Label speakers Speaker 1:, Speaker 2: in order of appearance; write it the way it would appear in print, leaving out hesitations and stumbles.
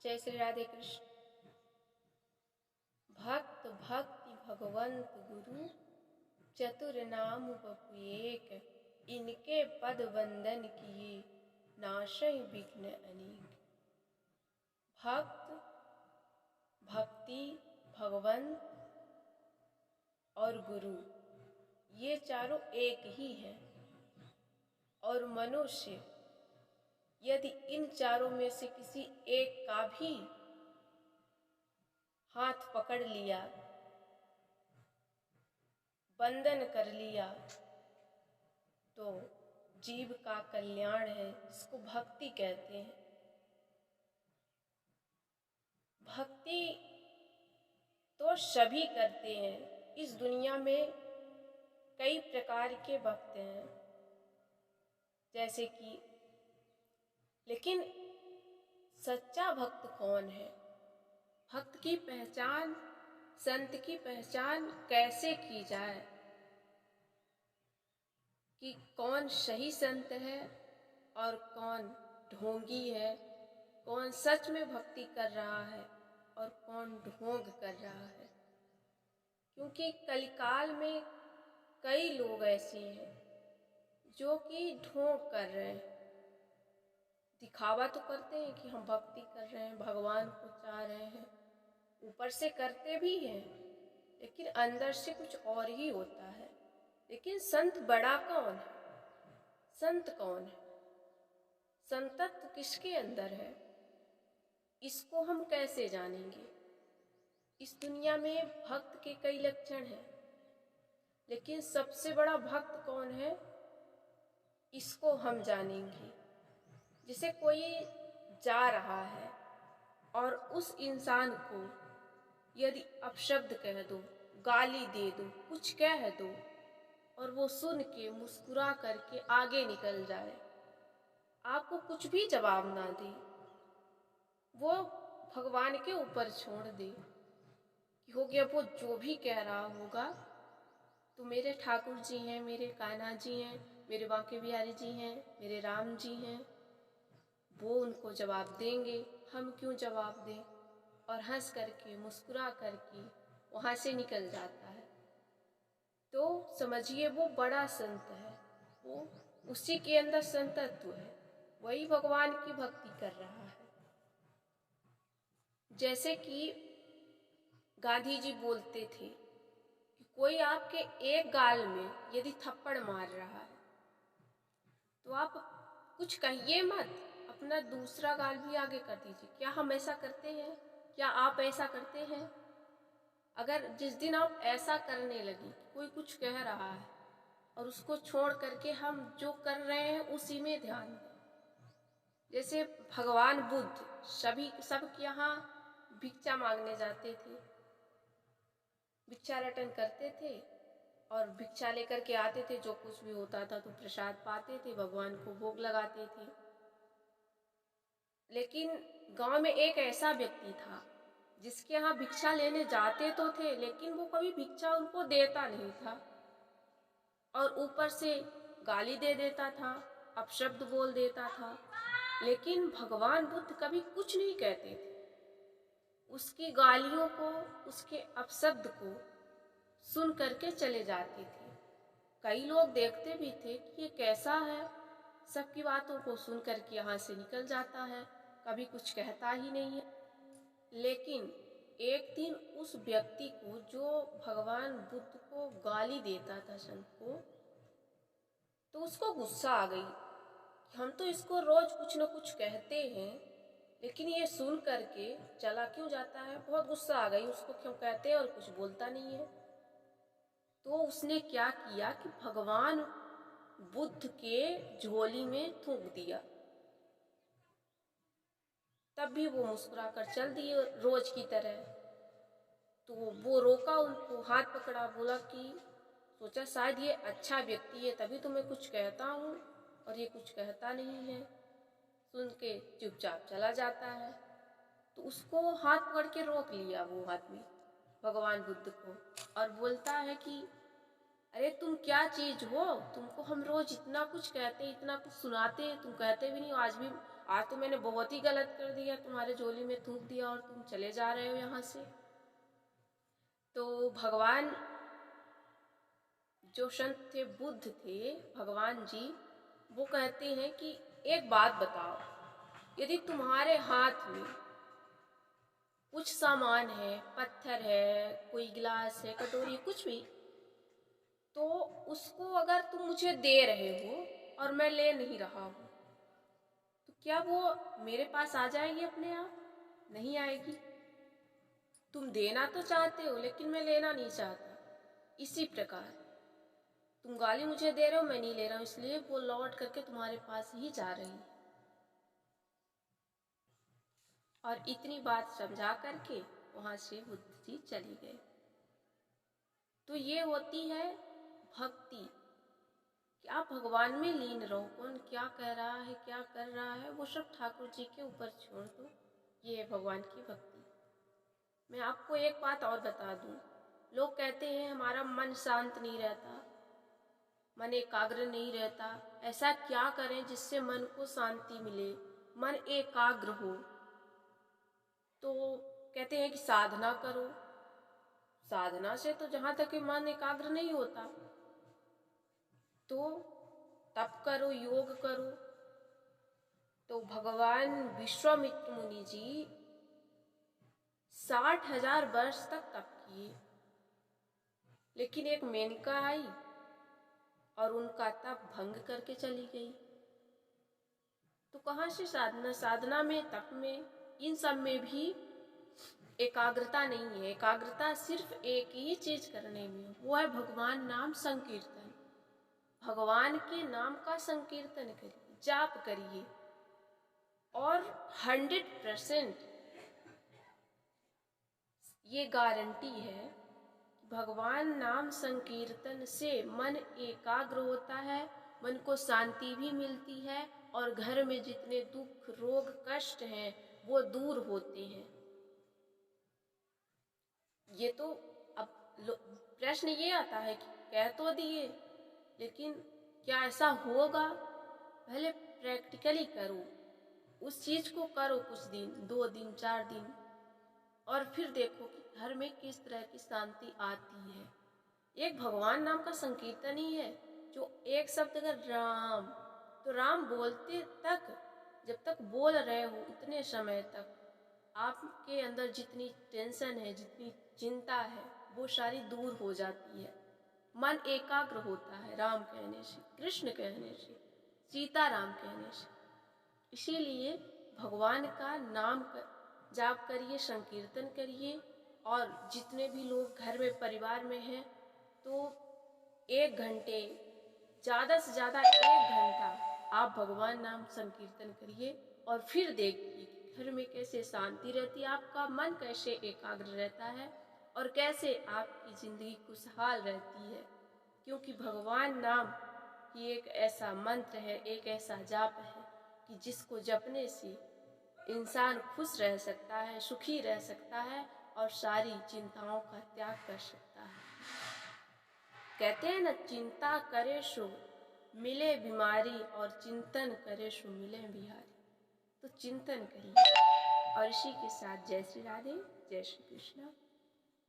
Speaker 1: जय श्री राधे कृष्ण। भक्त भक्ति भगवंत गुरु चतुर नाम बपु एक, इनके पद वंदन किए नाशय विघ्न अनेक। भक्त भक्ति भगवंत और गुरु ये चारों एक ही हैं, और मनुष्य यदि इन चारों में से किसी एक का भी हाथ पकड़ लिया, बंधन कर लिया, तो जीव का कल्याण है। इसको भक्ति कहते हैं। भक्ति तो सभी करते हैं। इस दुनिया में कई प्रकार के भक्त हैं, जैसे कि, लेकिन सच्चा भक्त कौन है? भक्त की पहचान, संत की पहचान कैसे की जाए कि कौन सही संत है और कौन ढोंगी है, कौन सच में भक्ति कर रहा है और कौन ढोंग कर रहा है। क्योंकि कलिकाल में कई लोग ऐसे हैं जो कि ढोंग कर रहे हैं, दिखावा तो करते हैं कि हम भक्ति कर रहे हैं, भगवान को चाह रहे हैं, ऊपर से करते भी हैं, लेकिन अंदर से कुछ और ही होता है। लेकिन संत बड़ा कौन है? संत कौन है? संतत्व किसके अंदर है? इसको हम कैसे जानेंगे? इस दुनिया में भक्त के कई लक्षण हैं, लेकिन सबसे बड़ा भक्त कौन है, इसको हम जानेंगे। जैसे कोई जा रहा है और उस इंसान को यदि अपशब्द कह दो, गाली दे दो, कुछ कह दो, और वो सुन के मुस्कुरा करके आगे निकल जाए, आपको कुछ भी जवाब ना दे, वो भगवान के ऊपर छोड़ दे कि हो गया, वो जो भी कह रहा होगा, तो मेरे ठाकुर जी हैं, मेरे कान्हा जी हैं, मेरे बांके बिहारी जी हैं, मेरे राम जी हैं, वो उनको जवाब देंगे, हम क्यों जवाब दें, और हंस करके मुस्कुरा करके वहाँ से निकल जाता है। तो समझिए वो बड़ा संत है, वो उसी के अंदर संतत्व है, वही भगवान की भक्ति कर रहा है। जैसे कि गांधी जी बोलते थे कि कोई आपके एक गाल में यदि थप्पड़ मार रहा है तो आप कुछ कहिए मत, अपना दूसरा गाल भी आगे कर दीजिए। क्या हम ऐसा करते हैं? क्या आप ऐसा करते हैं? अगर जिस दिन आप ऐसा करने लगी, कोई कुछ कह रहा है और उसको छोड़ करके हम जो कर रहे हैं उसी में ध्यान दें। जैसे भगवान बुद्ध सबके यहाँ भिक्षा मांगने जाते थे, भिक्षाटन करते थे और भिक्षा लेकर के आते थे। जो कुछ भी होता था तो प्रसाद पाते थे, भगवान को भोग लगाते थे। लेकिन गांव में एक ऐसा व्यक्ति था जिसके यहाँ भिक्षा लेने जाते तो थे, लेकिन वो कभी भिक्षा उनको देता नहीं था, और ऊपर से गाली दे देता था, अपशब्द बोल देता था। लेकिन भगवान बुद्ध कभी कुछ नहीं कहते थे, उसकी गालियों को, उसके अपशब्द को सुन करके चले जाते थे। कई लोग देखते भी थे कि ये कैसा है, सबकी बातों को सुन करके यहाँ से निकल जाता है, कभी कुछ कहता ही नहीं है। लेकिन एक दिन उस व्यक्ति को, जो भगवान बुद्ध को गाली देता था, संत को, तो उसको गुस्सा आ गई कि हम तो इसको रोज कुछ न कुछ कहते हैं, लेकिन ये सुन करके चला क्यों जाता है। बहुत गुस्सा आ गई, उसको क्यों कहते हैं और कुछ बोलता नहीं है। तो उसने क्या किया कि भगवान बुद्ध के झोली में थूक दिया। तब भी वो मुस्कुरा कर चल दिए रोज की तरह। तो वो रोका उनको, हाथ पकड़ा, बोला कि सोचा शायद ये अच्छा व्यक्ति है तभी तो मैं कुछ कहता हूँ, और ये कुछ कहता नहीं है, सुन के चुपचाप चला जाता है। तो उसको हाथ पकड़ के रोक लिया वो आदमी, भगवान बुद्ध को, और बोलता है कि अरे तुम क्या चीज हो, तुमको हम रोज इतना कुछ कहते हैं, इतना कुछ सुनाते हैं, तुम कहते भी नहीं हो। आज भी आज तो मैंने बहुत ही गलत कर दिया, तुम्हारे झोली में थूक दिया और तुम चले जा रहे हो यहाँ से। तो भगवान, जो संत थे, बुद्ध थे, भगवान जी, वो कहते हैं कि एक बात बताओ, यदि तुम्हारे हाथ में कुछ सामान है, पत्थर है, कोई गिलास है, कटोरी, कुछ भी, तो उसको अगर तुम मुझे दे रहे हो और मैं ले नहीं रहा हूँ, तो क्या वो मेरे पास आ जाएगी अपने आप? नहीं आएगी। तुम देना तो चाहते हो लेकिन मैं लेना नहीं चाहता। इसी प्रकार तुम गाली मुझे दे रहे हो, मैं नहीं ले रहा हूँ, इसलिए वो लौट करके तुम्हारे पास ही जा रही है। और इतनी बात समझा करके वहां से बुद्ध जी चली गए। तो ये होती है भक्ति कि आप भगवान में लीन रहो। कौन क्या कह रहा है, क्या कर रहा है, वो सब ठाकुर जी के ऊपर छोड़ दो। ये है भगवान की भक्ति। मैं आपको एक बात और बता दूं, लोग कहते हैं हमारा मन शांत नहीं रहता, मन एकाग्र नहीं रहता। ऐसा क्या करें जिससे मन को शांति मिले, मन एकाग्र हो? तो कहते हैं कि साधना करो। साधना से तो जहां तक मन एकाग्र नहीं होता, तो तप करो, योग करो। तो भगवान विश्वामित्र मुनि जी 60,000 वर्ष तक तप किए, लेकिन एक मेनका आई और उनका तप भंग करके चली गई। तो कहाँ से साधना? साधना में, तप में, इन सब में भी एकाग्रता नहीं है। एकाग्रता सिर्फ एक ही चीज करने में, वो है भगवान नाम संकीर्तन। भगवान के नाम का संकीर्तन करिए, जाप करिए, और 100% ये गारंटी है, भगवान नाम संकीर्तन से मन एकाग्र होता है, मन को शांति भी मिलती है, और घर में जितने दुख, रोग, कष्ट हैं वो दूर होते हैं। ये तो अब प्रश्न ये आता है कि कह तो दिए, लेकिन क्या ऐसा होगा? पहले प्रैक्टिकली करो, उस चीज को करो कुछ दिन, 2 दिन, 4 दिन, और फिर देखो कि घर में किस तरह की शांति आती है। एक भगवान नाम का संकीर्तन ही है, जो एक शब्द अगर राम, तो राम बोलते तक, जब तक बोल रहे हो उतने समय तक आपके अंदर जितनी टेंशन है, जितनी चिंता है, वो सारी दूर हो जाती है। मन एकाग्र होता है राम कहने से, कृष्ण कहने से, सीता राम कहने से। इसीलिए भगवान का नाम जाप करिए, संकीर्तन करिए, और जितने भी लोग घर में, परिवार में हैं, तो 1 घंटे, ज़्यादा से ज़्यादा 1 घंटा आप भगवान नाम संकीर्तन करिए, और फिर देखिए कि घर में कैसे शांति रहती है, आपका मन कैसे एकाग्र रहता है, और कैसे आपकी जिंदगी खुशहाल रहती है। क्योंकि भगवान नाम ही एक ऐसा मंत्र है, एक ऐसा जाप है कि जिसको जपने से इंसान खुश रह सकता है, सुखी रह सकता है, और सारी चिंताओं का त्याग कर सकता है। कहते हैं ना, चिंता करे सो मिले बीमारी, और चिंतन करे सो मिले बिहारी। तो चिंतन करिए। और इसी के साथ जय श्री राधे, जय श्री कृष्ण।